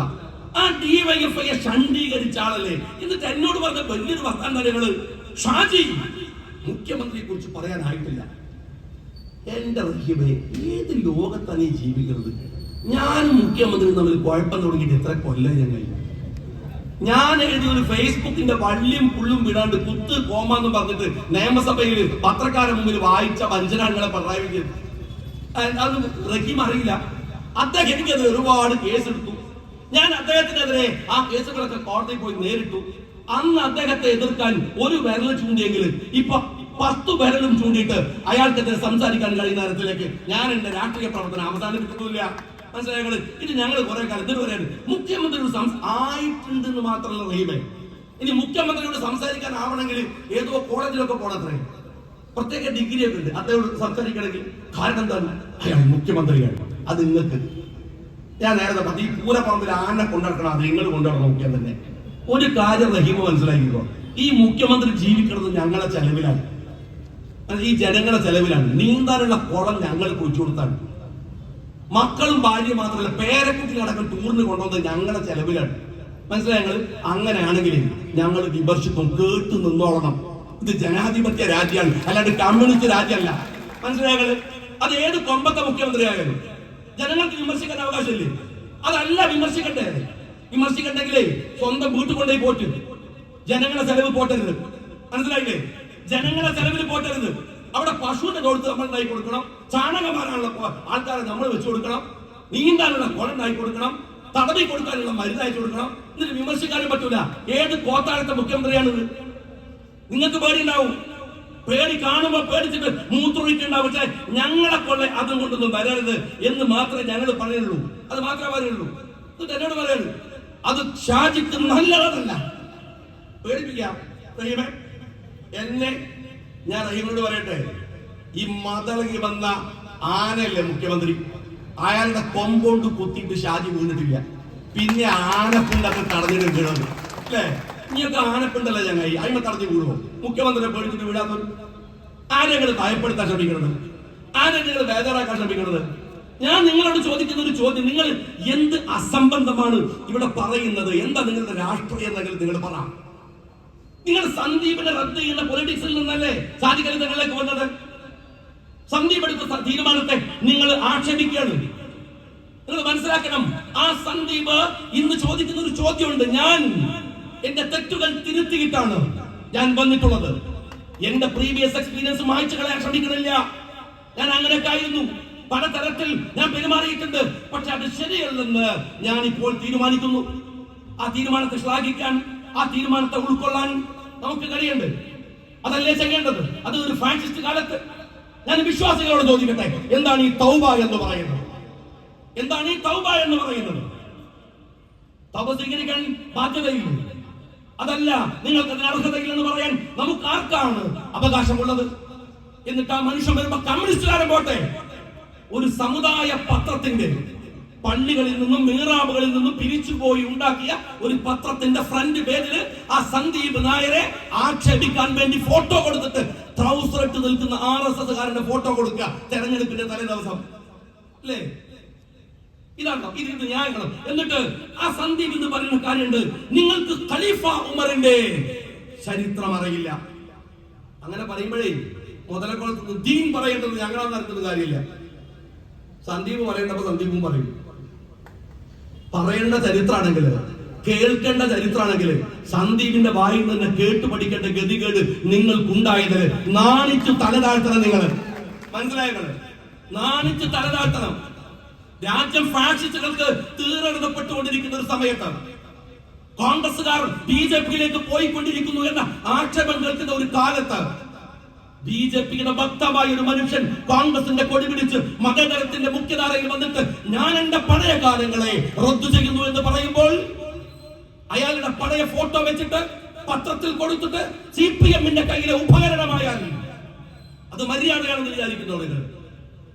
ആ ഡിവൈഎഫ്ഐയെ ശണ്ഡീകരിച്ച ആളല്ലേ. എന്നിട്ട് എന്നോട് പറഞ്ഞ വലിയൊരു വർത്താനങ്ങള് ഷാജി മുഖ്യമന്ത്രിയെ കുറിച്ച് പറയാനായിട്ടില്ല. എന്റെ റഹീമെ, ഏത് ലോകത്താണ് ഈ ജീവിക്കുന്നത്? ഞാനും മുഖ്യമന്ത്രിയും തമ്മിൽ കുഴപ്പം തുടങ്ങിയിട്ട് എത്ര കൊല്ലം ഞാൻ എഴുതിയ ഒരു ഫേസ്ബുക്കിന്റെ വള്ളിയും പുള്ളും വിടാണ്ട് കുത്ത് കോമാന്ന് പറഞ്ഞിട്ട് നിയമസഭയിൽ പത്രക്കാരുടെ മുമ്പിൽ വായിച്ച വഞ്ചനങ്ങളെ പിണറായി വിജയൻ അത് റഹീം അറിയില്ല. അദ്ദേഹം എനിക്കത് ഒരുപാട് കേസെടുത്തു. ഞാൻ അദ്ദേഹത്തിനെതിരെ ആ കേസുകളൊക്കെ കോടതിയിൽ പോയി നേരിട്ടു. അന്ന് അദ്ദേഹത്തെ എതിർക്കാൻ ഒരു വിരൽ ചൂണ്ടിയെങ്കിൽ ഇപ്പൊ 10 വിരലും ചൂണ്ടിയിട്ട് അയാൾക്കെതിരെ സംസാരിക്കാൻ കഴിയുന്ന തരത്തിലേക്ക് ഞാൻ എന്റെ രാഷ്ട്രീയ പ്രവർത്തനം അവസാനിപ്പിക്കുന്നില്ല. മനസ്സിലായത്? ഇത് ഞങ്ങൾ കുറെ കാലം ഇതുവരെയാണ് മുഖ്യമന്ത്രി ആയിട്ടുണ്ടെന്ന് മാത്രമല്ല റഹീമേ. ഇനി മുഖ്യമന്ത്രിയോട് സംസാരിക്കാനാവണമെങ്കിൽ ഏതോ കോളേജിലൊക്കെ പോണത്രേ, പ്രത്യേക ഡിഗ്രി ഒക്കെ ഉണ്ട് അദ്ദേഹം സംസാരിക്കണമെങ്കിൽ. കാരണം എന്താണ്? അയാൾ മുഖ്യമന്ത്രിയാണ്. അത് നിങ്ങൾക്ക് ഞാൻ നേരത്തെ പറഞ്ഞു, ഈ പൂരപ്പറമ്പിൽ ആനെ കൊണ്ടുനടക്കണം, അത് നിങ്ങൾ കൊണ്ടുനടക്കണം. മുഖ്യം തന്നെ ഒരു കാര്യം റഹീമ മനസ്സിലാക്കിക്കോ, ഈ മുഖ്യമന്ത്രി ജീവിക്കുന്നത് ഞങ്ങളെ ചെലവിലാണ്, ഈ ജനങ്ങളുടെ ചെലവിലാണ്. നീന്താനുള്ള കുളം ഞങ്ങൾ കുഴിച്ചു കൊടുത്താണ്. മക്കളും ഭാര്യ മാത്രമല്ല പേരക്കുട്ടികളടക്കം ടൂറിന് കൊണ്ടുവന്നത് ഞങ്ങളുടെ ചെലവിലാണ്. മനസ്സിലായത്? അങ്ങനെയാണെങ്കിൽ ഞങ്ങൾ വിമർശിക്കും, കേട്ടു നിന്നോളണം. ഇത് ജനാധിപത്യ രാജ്യമാണ്, അല്ലാണ്ട് കമ്മ്യൂണിസ്റ്റ് രാജ്യമല്ല. മനസ്സിലായത്? അത് ഏത് കൊമ്പത്തെ മുഖ്യമന്ത്രിയായാലും ജനങ്ങൾക്ക് വിമർശിക്കാൻ അവകാശമില്ലേ? അതല്ല വിമർശിക്കണ്ടേ. വിമർശിക്കണ്ടെങ്കിലേ സ്വന്തം വീട്ടിൽ കൊണ്ടേ പോറ്റ്, ജനങ്ങളെ ചെലവ് പോട്ടരുത്. മനസ്സിലായില്ലേ? ജനങ്ങളെ ചെലവിൽ പോട്ടരുത്. അവിടെ പശുവിന്റെ തൊഴുത്ത് നമ്മൾ ഉണ്ടായി കൊടുക്കണം, ചാണകമാരാനുള്ള ആൾക്കാരെ നമ്മൾ വെച്ചു കൊടുക്കണം, നീന്താനുള്ള കുളം ഉണ്ടായി കൊടുക്കണം, തടവി കൊടുക്കാനുള്ള മരുന്ന് അയച്ചു കൊടുക്കണം. എന്നിട്ട് വിമർശിക്കാനും പറ്റൂല. ഏത് കോത്താഴത്തെ മുഖ്യമന്ത്രിയാണിത്? നിങ്ങൾക്ക് പേടിയുണ്ടാവും, പേടി കാണുമ്പോ പേടിച്ചിട്ട് മൂത്രമൊഴിക്കുണ്ടാവും. പക്ഷെ ഞങ്ങളെ കൊള്ളെ അതും കൊണ്ടൊന്നും വരരുത് എന്ന് മാത്രമേ ഞങ്ങൾ പറയുള്ളൂ. അത് മാത്രമേ പറയുള്ളൂ. എന്നിട്ട് എന്നോട് പറയുള്ളൂ, അത് ഷാജിക്ക് നല്ലതല്ല. പേടിപ്പിക്കാം റഹീമെ. എന്നെ ഞാൻ റഹീമിനോട് പറയട്ടെ, ഈ മതളകി വന്ന ആനയല്ലേ മുഖ്യമന്ത്രി, അയാളുടെ കൊമ്പോണ്ട് കുത്തിയിട്ട് ഷാജി വീണിട്ടില്ല. പിന്നെ ആനപ്പിണ്ടൊക്കെ തടഞ്ഞിട്ട് വീണത് അല്ലേ? ഇനിയൊക്കെ ആനപ്പിണ്ടല്ലേ ചങ്ങായി, അയിമ തടഞ്ഞു വീഴുമോ? മുഖ്യമന്ത്രിയെ പേടിച്ചിട്ട് വീഴാത്തത് ആരെങ്ങൾ ഭയപ്പെടുത്താൻ ശ്രമിക്കുന്നത്, ആരെങ്ങൾ ബേജാറാക്കാൻ ശ്രമിക്കുന്നത്? ഞാൻ നിങ്ങളോട് ചോദിക്കുന്ന ഒരു ചോദ്യം, നിങ്ങൾ എന്ത് അസംബന്ധമാണ് ഇവിടെ പറയുന്നത്? എന്താ നിങ്ങളുടെ രാഷ്ട്രീയം എന്നെങ്കിലും നിങ്ങൾ പറ. നിങ്ങൾ സന്ദീപിനെ റദ്ദ് ചെയ്യുന്ന പൊളിറ്റിക്സിൽ നിന്നല്ലേ സാധികളിലേക്ക് വന്നത്? സന്ദീപ് എടുത്ത തീരുമാനത്തെ നിങ്ങൾ ആക്ഷേപിക്കുകയാണ്. നിങ്ങൾ മനസ്സിലാക്കണം, ആ സന്ദീപ് ഇന്ന് ചോദിക്കുന്ന ഒരു ചോദ്യമുണ്ട്. ഞാൻ എന്റെ തെറ്റുകൾ തിരുത്തിയിട്ടാണ് ഞാൻ വന്നിട്ടുള്ളത്. എന്റെ പ്രീവിയസ് എക്സ്പീരിയൻസ് മായ്ച്ചു കളയാൻ ശ്രമിക്കണില്ല. ഞാൻ അങ്ങനെയൊക്കെ ആയിരുന്നു, പലതരത്തിൽ ഞാൻ പെരുമാറിയിട്ടുണ്ട്. പക്ഷെ അത് ശരിയല്ലെന്ന് ഞാൻ ഇപ്പോൾ തീരുമാനിക്കുന്നു. ആ തീരുമാനത്തെ ശ്ലാഘിക്കാൻ, ആ തീരുമാനത്തെ ഉൾക്കൊള്ളാൻ നമുക്ക് കഴിയണ്ട്. അതല്ലേ ചെയ്യേണ്ടത്? അത് ഒരു ഫാഷിസ്റ്റ് കാലത്ത്. ഞാൻ വിശ്വാസികളോട് ചോദിക്കട്ടെ, എന്താണ് ഈ തൗബ എന്ന് പറയുന്നത്? എന്താണ് ഈ തൗബ എന്ന് പറയുന്നത്? തൗബ സ്വീകരിക്കാൻ ബാധ്യതയില്ല. അതല്ല, നിങ്ങൾക്ക് അതിന് അർഹതയില്ലെന്ന് പറയാൻ നമുക്ക് ആർക്കാണ് അവകാശമുള്ളത്? എന്നിട്ട് ആ മനുഷ്യൻ വരുമ്പോ കമ്മ്യൂണിസ്റ്റുകാരൻ പോട്ടെ, ഒരു സമുദായ പത്രത്തിന്റെ, പള്ളികളിൽ നിന്നും മീറാബുകളിൽ നിന്നും പിരിച്ചുപോയി ഉണ്ടാക്കിയ ഒരു പത്രത്തിന്റെ ഫ്രണ്ട് പേജിൽ ആ സന്ദീപ് നായരെ ആക്ഷേപിക്കാൻ വേണ്ടി ഫോട്ടോ കൊടുത്തിട്ട് ട്രൗസർ ഇട്ട് നിൽക്കുന്ന RSS കാരന്റെ ഫോട്ടോ കൊടുക്കുക തെരഞ്ഞെടുപ്പിന്റെ തലേ ദിവസം അല്ലേ? ഇതാണോ ഇതിന്റെ ന്യായങ്ങൾ? എന്നിട്ട് ആ സന്ദീപ് എന്ന് പറയുന്ന കാര്യമുണ്ട്, നിങ്ങൾക്ക് ഖലീഫ ഉമറിന്റെ ചരിത്രം അറിയില്ല. അങ്ങനെ പറയുമ്പോഴേ മുതലക്കുളത്ത് ദീൻ പറയേണ്ടത് ഞങ്ങളാന്ന് അറിയുന്നത് കാര്യമില്ല. സന്ദീപ് പറയേണ്ടപ്പോ സന്ദീപും പറയും. പറയേണ്ട ചരിത്രമാണെങ്കിൽ, കേൾക്കേണ്ട ചരിത്രമാണെങ്കിൽ സന്ദീപിന്റെ വായിൽ നിന്ന് കേട്ടു പഠിക്കേണ്ട ഗതികേട് നിങ്ങൾക്കുണ്ടായത്. നാണിച്ചു തലതാഴ്ത്തണം നിങ്ങൾ. മനസ്സിലായത്? നാണിച്ചു തലതാഴ്ത്തണം. രാജ്യം ഫാഷിസ്റ്റുകൾക്ക് തീരെഴുതപ്പെട്ടുകൊണ്ടിരിക്കുന്ന ഒരു സമയത്ത് കോൺഗ്രസുകാർ BJPയിലേക്ക് പോയിക്കൊണ്ടിരിക്കുന്നു എന്ന ആക്ഷേപം കേൾക്കുന്ന ഒരു കാലത്ത് BJPയുടെ ഭക്തമായ ഒരു മനുഷ്യൻ കോൺഗ്രസിന്റെ കൊടി പിടിച്ച് മതേതരത്തിന്റെ മുഖ്യധാരയിൽ വന്നിട്ട് ഞാൻ എന്റെ പഴയ കാലങ്ങളെ റദ്ദു ചെയ്യുന്നു എന്ന് പറയുമ്പോൾ, അയാളുടെ പഴയ ഫോട്ടോ വെച്ചിട്ട് പത്രത്തിൽ കൊടുത്തിട്ട് CPMന്റെ കയ്യിലെ ഉപകരണമായാൽ അത് മര്യാദയാണെന്ന് വിചാരിക്കുന്നുണ്ട്,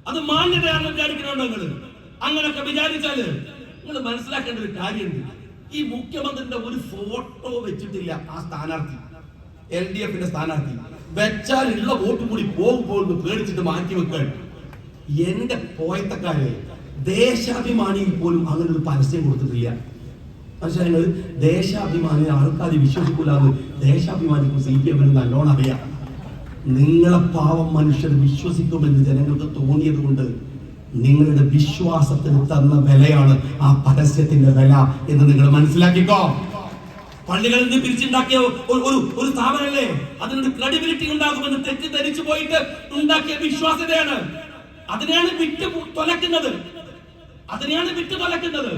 അത് മാന്യതയാണെന്ന് വിചാരിക്കുന്നുണ്ട്. അങ്ങനെയൊക്കെ വിചാരിച്ചാല് നിങ്ങൾ മനസ്സിലാക്കേണ്ട ഒരു കാര്യമുണ്ട്. ഈ മുഖ്യമന്ത്രിയുടെ ഒരു ഫോട്ടോ വെച്ചിട്ടില്ല ആ സ്ഥാനാർത്ഥി, LDFന്റെ സ്ഥാനാർത്ഥി. വെച്ചാൽ ഉള്ള വോട്ട് കൂടി പോകുമ്പോൾ പേടിച്ചിട്ട് മാറ്റി വെക്കാൻ. എന്റെ പോയത്തക്കാരെ ദേശാഭിമാനിയിൽ പോലും അങ്ങനെ ഒരു പരസ്യം കൊടുത്തിട്ടില്ല. മനസ്സിലായത്? ദേശാഭിമാനി ആൾക്കാർ വിശ്വസിക്കൂലെന്ന് ദേശാഭിമാനിക്കും CPMനും നല്ലോണം അറിയാം. നിങ്ങളെ പാവം മനുഷ്യർ വിശ്വസിക്കുമെന്ന് ജനങ്ങൾക്ക് തോന്നിയത് കൊണ്ട് നിങ്ങളുടെ വിശ്വാസത്തിന് തന്ന വിലയാണ് ആ പരസ്യത്തിന്റെ വില എന്ന് നിങ്ങൾ മനസ്സിലാക്കിക്കോ. പള്ളികളിൽ നിന്ന് പിരിച്ചുണ്ടാക്കിയ ഒരു സ്ഥാപനമല്ലേ, അതിനൊരു ക്രെഡിബിലിറ്റി ഉണ്ടാകുമെന്ന് തെറ്റിദ്ധരിച്ചു പോയിട്ട് ഉണ്ടാക്കിയ വിശ്വാസ്യതയാണ്. അതിനെയാണ് വിറ്റ് തൊലക്കുന്നത്, അതിനെയാണ് വിറ്റ് തൊലക്കുന്നത്.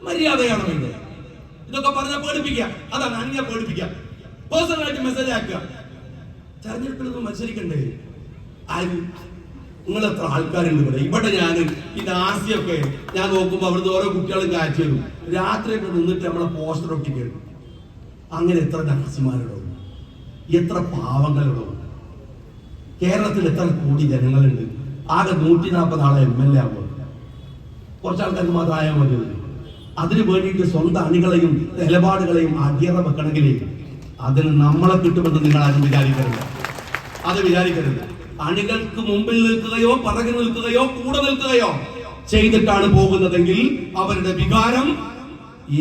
മര്യാദയാണോ ഇത്? ഇതൊക്കെ പറഞ്ഞാൽ പേടിപ്പിക്കുക. അതാണ് അന്യ പേടിപ്പിക്കുക, പേഴ്സണലായിട്ട് മെസ്സേജ് ആക്കുക. തെരഞ്ഞെടുപ്പിലൊന്നും മത്സരിക്കണ്ടേ? നിങ്ങൾ എത്ര ആൾക്കാരുണ്ട് ഇവിടെ? ഇവിടെ ഞാൻ ഈ നാസിയൊക്കെ ഞാൻ നോക്കുമ്പോ അവിടുന്ന് ഓരോ കുട്ടികളും കാച്ചു തരും. രാത്രിയൊക്കെ നിന്നിട്ട് നമ്മളെ പോസ്റ്റർ ഒട്ടിക്കും. അങ്ങനെ എത്ര നാസിമാരുണ്ടോ, എത്ര പാവങ്ങളുണ്ടോ? കേരളത്തിൽ എത്ര കോടി ജനങ്ങളുണ്ട്? ആകെ 140 ആളെ MLA ആകുമ്പോൾ കുറച്ച് ആൾക്കാർക്ക് മാത്രം ആയാൽ മതി. അതിന് വേണ്ടിയിട്ട് സ്വന്തം അണികളെയും നിലപാടുകളെയും അടിയറ വെക്കണമെങ്കിൽ അതിന് നമ്മളെ കിട്ടുമെന്ന് നിങ്ങൾ ആരും വിചാരിക്കരുത്. അത് വിചാരിക്കരുത്. അണികൾക്ക് മുമ്പിൽ നിൽക്കുകയോ പിറകിൽ നിൽക്കുകയോ കൂടെ നിൽക്കുകയോ ചെയ്തിട്ടാണ് പോകുന്നതെങ്കിൽ അവരുടെ വികാരം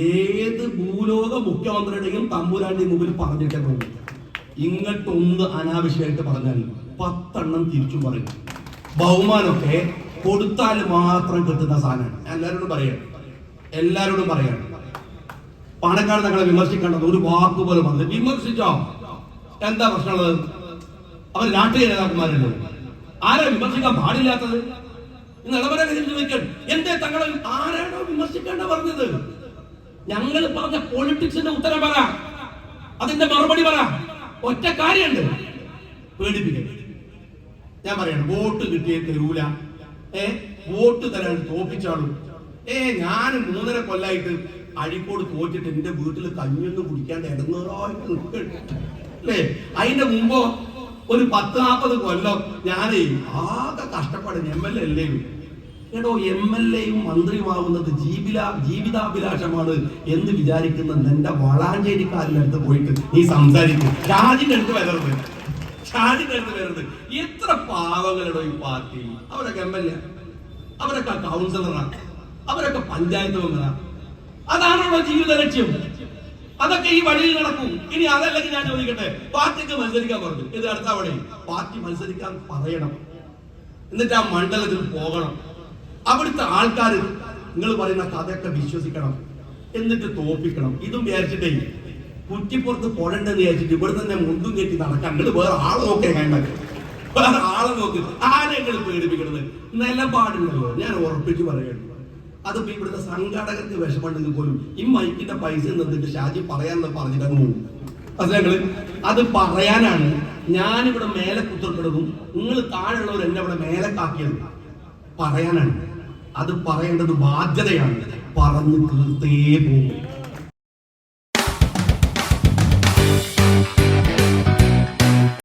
ഏത് ഭൂലോക മുഖ്യമന്ത്രിയുടെയും തമ്പുരാന്റെയും മുമ്പിൽ പറഞ്ഞിട്ടേ പോകും. ഇങ്ങോട്ടൊന്ന് അനാവശ്യമായിട്ട് പറഞ്ഞാൽ 10 എണ്ണം തിരിച്ചു പറയും. ബഹുമാനമൊക്കെ കൊടുത്താൽ മാത്രം കിട്ടുന്ന സാധനമാണ്. എല്ലാരോടും പറയാണ്. പാണക്കാട് തങ്ങളെ വിമർശിക്കേണ്ടത് ഒരു വാക്ക് പോലും പറഞ്ഞു. വിമർശിച്ചോ, എന്താ പ്രശ്നമുള്ളത്? അവർ രാഷ്ട്രീയ നേതാക്കന്മാരല്ലോ. ആരാ വിമർശിക്കാൻ പാടില്ലാത്തത്? എന്തേ തങ്ങളെ ആരാണോ വിമർശിക്കേണ്ട പറഞ്ഞത്? ഞങ്ങൾ പറഞ്ഞ പൊളിറ്റിക്സിന്റെ ഉത്തരം പറ, അതിന്റെ മറുപടി പറ. ഒറ്റ കാര്യമുണ്ട്, പേടിപ്പിക്കരുത്. ഞാൻ പറയാണ്, വോട്ട് കിട്ടിയേ തരൂല, വോട്ട് തരാൻ തോപ്പിച്ചാളും. ഞാൻ 3.5 കൊല്ലായിട്ട് അഴിക്കോട് തോറ്റിട്ട് എന്റെ വീട്ടിൽ കഞ്ഞൊന്നും കുടിക്കാണ്ട് ഇടങ്ങേറായിട്ട് നിൽക്കല്ലേ. അതിന്റെ മുമ്പോ ഒരു 10-40 കൊല്ലം ഞാനേ ആകെ കഷ്ടപ്പെടും. MLA അല്ലേ എടോ, MLAയും മന്ത്രിയുമാവുന്നത് ജീവിതാഭിലാഷമാണ് എന്ന് വിചാരിക്കുന്ന എന്റെ വളാഞ്ചേരിക്കാരൻ്റെ അടുത്ത് പോയിട്ട് നീ സംസാരിക്കും. ഷാജിന്റെ അടുത്ത് വരരുത്. എത്ര പാവങ്ങളോ ഈ പാർട്ടി. അവരൊക്കെ MLA, അവരൊക്കെ കൗൺസിലറാണ്, അവരൊക്കെ പഞ്ചായത്ത് മെമ്പറാണ്. അതാണല്ലോ ജീവിത ലക്ഷ്യം. അതൊക്കെ ഈ വഴിയിൽ നടക്കും. ഇനി അതല്ലെങ്കിൽ ഞാൻ ചോദിക്കട്ടെ, പാർട്ടിക്ക് മത്സരിക്കാൻ പറഞ്ഞു, ഇത് അടുത്ത അവിടെ പാർട്ടി മത്സരിക്കാൻ പറയണം, എന്നിട്ട് ആ മണ്ഡലത്തിൽ പോകണം. അവിടുത്തെ ആൾക്കാർ നിങ്ങൾ പറയുന്ന കഥയൊക്കെ വിശ്വസിക്കണം, എന്നിട്ട് തോപ്പിക്കണം. ഇതും വിചാരിച്ചിട്ടേ കുറ്റിപ്പുറത്ത് പോടണ്ടെന്ന് വിചാരിച്ചിട്ട് ഇവിടെ തന്നെ മുണ്ടും കെട്ടി നടക്കാൻ നിങ്ങൾ വേറെ ആളെ നോക്കേ കൈമാറ്റം. വേറെ ആളെ നോക്ക്. ആരെങ്ങൾ പേടിപ്പിക്കണത് നിലപാടുണ്ടല്ലോ. ഞാൻ ഉറപ്പിച്ച് പറയുന്നു, അതിപ്പോ ഇവിടുത്തെ സംഘാടകർക്ക് വിഷമുണ്ടെങ്കിൽ പോലും ഈ മൈക്കിന്റെ പൈസ നിന്നിട്ട് ഷാജി പറയാന്ന് പറഞ്ഞിട്ട് അങ്ങ് പോകും. അതെ, അത് പറയാനാണ് ഞാനിവിടെ മേലെ കുത്തിർക്കുന്നതും നിങ്ങൾ താഴെയുള്ളവർ എന്നെ ഇവിടെ മേലെ കാക്കിയത് പറയാനാണ്. അത് പറയേണ്ടത് ബാധ്യതയാണ്. പറഞ്ഞു തീർത്തേ പോകും.